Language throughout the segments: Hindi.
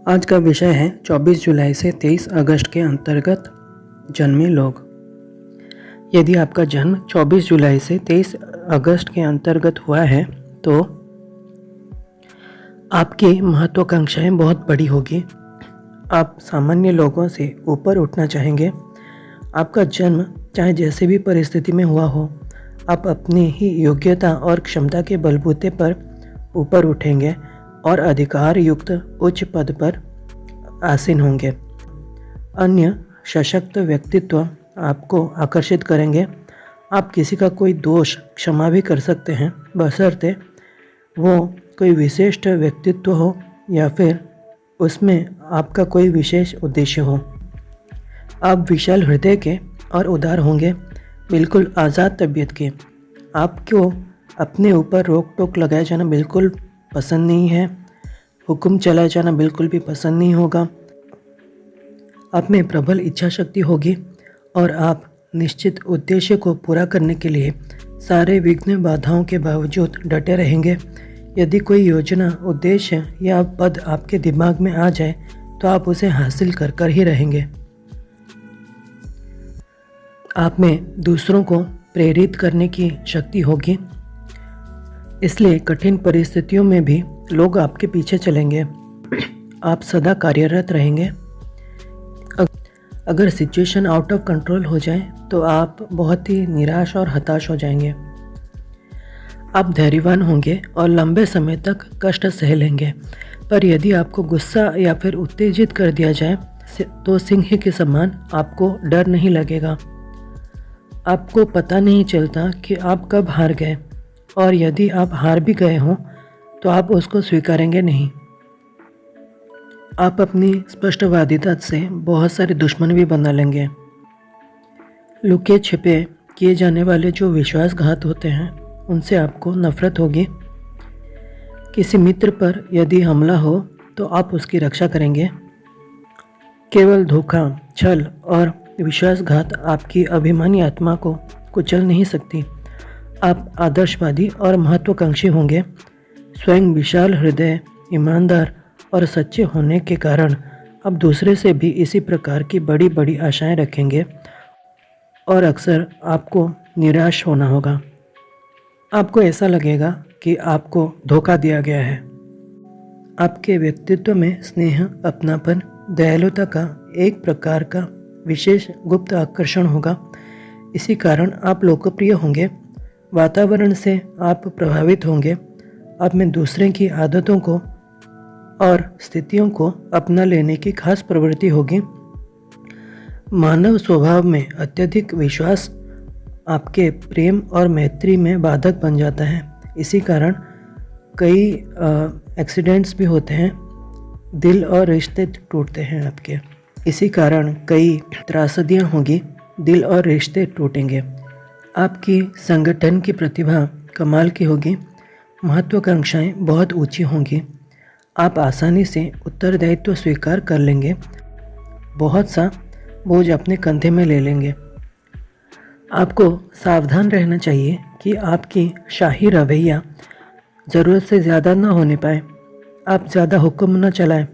आज का विषय है 24 जुलाई से 23 अगस्त के अंतर्गत जन्मे लोग। यदि आपका जन्म 24 जुलाई से 23 अगस्त के अंतर्गत हुआ है तो आपकी महत्वाकांक्षाएं बहुत बड़ी होगी। आप सामान्य लोगों से ऊपर उठना चाहेंगे। आपका जन्म चाहे जैसे भी परिस्थिति में हुआ हो, आप अपनी ही योग्यता और क्षमता के बलबूते पर ऊपर उठेंगे और अधिकार युक्त उच्च पद पर आसीन होंगे। अन्य सशक्त व्यक्तित्व आपको आकर्षित करेंगे। आप किसी का कोई दोष क्षमा भी कर सकते हैं, बशर्ते वो कोई विशिष्ट व्यक्तित्व हो या फिर उसमें आपका कोई विशेष उद्देश्य हो। आप विशाल हृदय के और उदार होंगे, बिल्कुल आज़ाद तबीयत के। आपको अपने ऊपर रोक टोक लगाया जाना बिल्कुल पसंद नहीं है, हुक्म चलाया जाना बिल्कुल भी पसंद नहीं होगा। आप में प्रबल इच्छा शक्ति होगी और आप निश्चित उद्देश्य को पूरा करने के लिए सारे विघ्न बाधाओं के बावजूद डटे रहेंगे। यदि कोई योजना, उद्देश्य या पद आपके दिमाग में आ जाए तो आप उसे हासिल कर ही रहेंगे। आप में दूसरों को प्रेरित करने की शक्ति होगी, इसलिए कठिन परिस्थितियों में भी लोग आपके पीछे चलेंगे। आप सदा कार्यरत रहेंगे। अगर सिचुएशन आउट ऑफ कंट्रोल हो जाए तो आप बहुत ही निराश और हताश हो जाएंगे। आप धैर्यवान होंगे और लंबे समय तक कष्ट सह लेंगे, पर यदि आपको गुस्सा या फिर उत्तेजित कर दिया जाए तो सिंह के समान आपको डर नहीं लगेगा। आपको पता नहीं चलता कि आप कब हार गए, और यदि आप हार भी गए हों तो आप उसको स्वीकारेंगे नहीं। आप अपनी स्पष्टवादिता से बहुत सारे दुश्मन भी बना लेंगे। लुके छिपे किए जाने वाले जो विश्वासघात होते हैं उनसे आपको नफरत होगी। किसी मित्र पर यदि हमला हो तो आप उसकी रक्षा करेंगे। केवल धोखा, छल और विश्वासघात आपकी अभिमानी आत्मा को कुचल नहीं सकती। आप आदर्शवादी और महत्वाकांक्षी होंगे। स्वयं विशाल हृदय, ईमानदार और सच्चे होने के कारण आप दूसरे से भी इसी प्रकार की बड़ी बड़ी आशाएं रखेंगे और अक्सर आपको निराश होना होगा। आपको ऐसा लगेगा कि आपको धोखा दिया गया है। आपके व्यक्तित्व में स्नेह, अपनापन, दयालुता का एक प्रकार का विशेष गुप्त आकर्षण होगा। इसी कारण आप लोकप्रिय होंगे। वातावरण से आप प्रभावित होंगे। आप में दूसरे की आदतों को और स्थितियों को अपना लेने की खास प्रवृत्ति होगी। मानव स्वभाव में अत्यधिक विश्वास आपके प्रेम और मैत्री में बाधक बन जाता है। इसी कारण कई एक्सीडेंट्स भी होते हैं, दिल और रिश्ते टूटते हैं आपके। इसी कारण कई त्रासदियाँ होगी, दिल और रिश्ते टूटेंगे। आपकी संगठन की प्रतिभा कमाल की होगी। महत्वाकांक्षाएं बहुत ऊंची होंगी। आप आसानी से उत्तरदायित्व स्वीकार कर लेंगे, बहुत सा बोझ अपने कंधे में ले लेंगे। आपको सावधान रहना चाहिए कि आपकी शाही रवैया ज़रूरत से ज़्यादा न होने पाए। आप ज़्यादा हुक्म न चलाएं।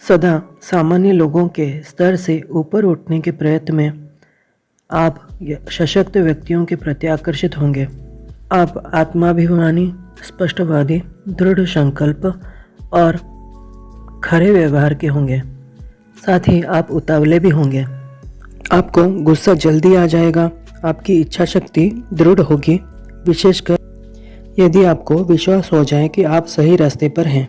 सदा सामान्य लोगों के स्तर से ऊपर उठने के प्रयत्न में आप सशक्त व्यक्तियों के प्रति आकर्षित होंगे। आप आत्माभिमानी, स्पष्टवादी, दृढ़ संकल्प और खरे व्यवहार के होंगे। साथ ही आप उतावले भी होंगे। आपको गुस्सा जल्दी आ जाएगा। आपकी इच्छा शक्ति दृढ़ होगी, विशेषकर यदि आपको विश्वास हो जाए कि आप सही रास्ते पर हैं।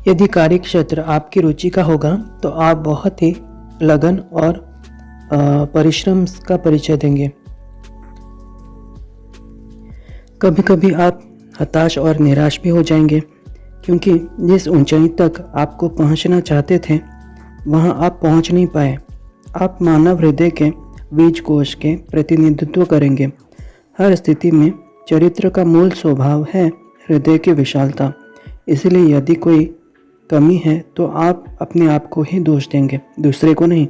यदि कार्य क्षेत्र आपकी रुचि का होगा तो आप बहुत ही लगन और परिश्रम का परिचय देंगे। कभी कभी आप हताश और निराश भी हो जाएंगे, क्योंकि जिस ऊंचाई तक आपको पहुंचना चाहते थे वहां आप पहुंच नहीं पाए। आप मानव हृदय के बीज कोश के प्रतिनिधित्व करेंगे। हर स्थिति में चरित्र का मूल स्वभाव है हृदय की विशालता। इसलिए यदि कोई कमी है तो आप अपने आप को ही दोष देंगे, दूसरे को नहीं।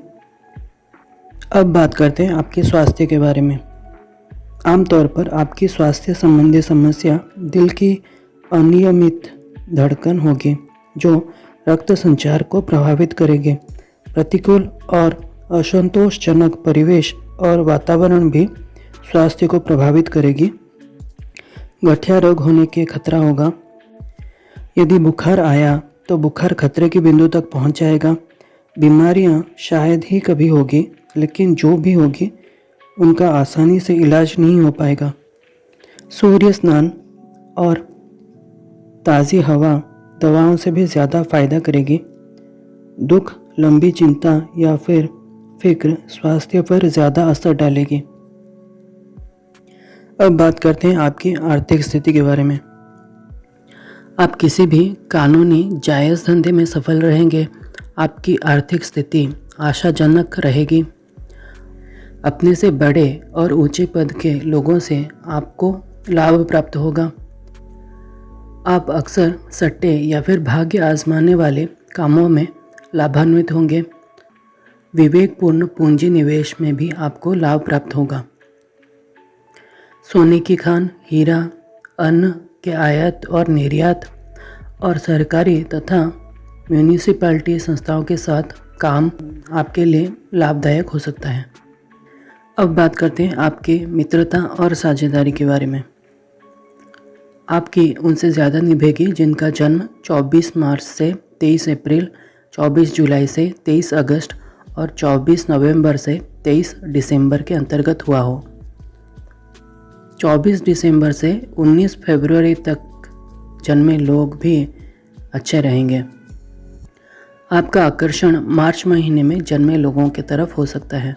अब बात करते हैं आपके स्वास्थ्य के बारे में। आमतौर पर आपकी स्वास्थ्य संबंधी समस्या दिल की अनियमित धड़कन होगी, जो रक्त संचार को प्रभावित करेगी। प्रतिकूल और असंतोषजनक परिवेश और वातावरण भी स्वास्थ्य को प्रभावित करेगी। गठिया रोग होने के खतरा होगा। यदि बुखार आया तो बुखार खतरे के बिंदु तक पहुंच जाएगा। बीमारियां शायद ही कभी होगी, लेकिन जो भी होगी उनका आसानी से इलाज नहीं हो पाएगा। सूर्य स्नान और ताज़ी हवा दवाओं से भी ज़्यादा फायदा करेगी। दुख, लंबी चिंता या फिर फिक्र स्वास्थ्य पर ज़्यादा असर डालेगी। अब बात करते हैं आपकी आर्थिक स्थिति के बारे में। आप किसी भी कानूनी जायज़ धंधे में सफल रहेंगे। आपकी आर्थिक स्थिति आशाजनक रहेगी। अपने से बड़े और ऊंचे पद के लोगों से आपको लाभ प्राप्त होगा। आप अक्सर सट्टे या फिर भाग्य आजमाने वाले कामों में लाभान्वित होंगे। विवेकपूर्ण पूंजी निवेश में भी आपको लाभ प्राप्त होगा। सोने की खान, हीरा, अन्न के आयात और निर्यात और सरकारी तथा म्यूनिसिपैलिटी संस्थाओं के साथ काम आपके लिए लाभदायक हो सकता है। अब बात करते हैं आपकी मित्रता और साझेदारी के बारे में। आपकी उनसे ज़्यादा निभेगी जिनका जन्म 24 मार्च से 23 अप्रैल, 24 जुलाई से 23 अगस्त और 24 नवंबर से 23 दिसंबर के अंतर्गत हुआ हो। 24 दिसंबर से 19 फरवरी तक जन्मे लोग भी अच्छे रहेंगे। आपका आकर्षण मार्च महीने में जन्मे लोगों की तरफ हो सकता है।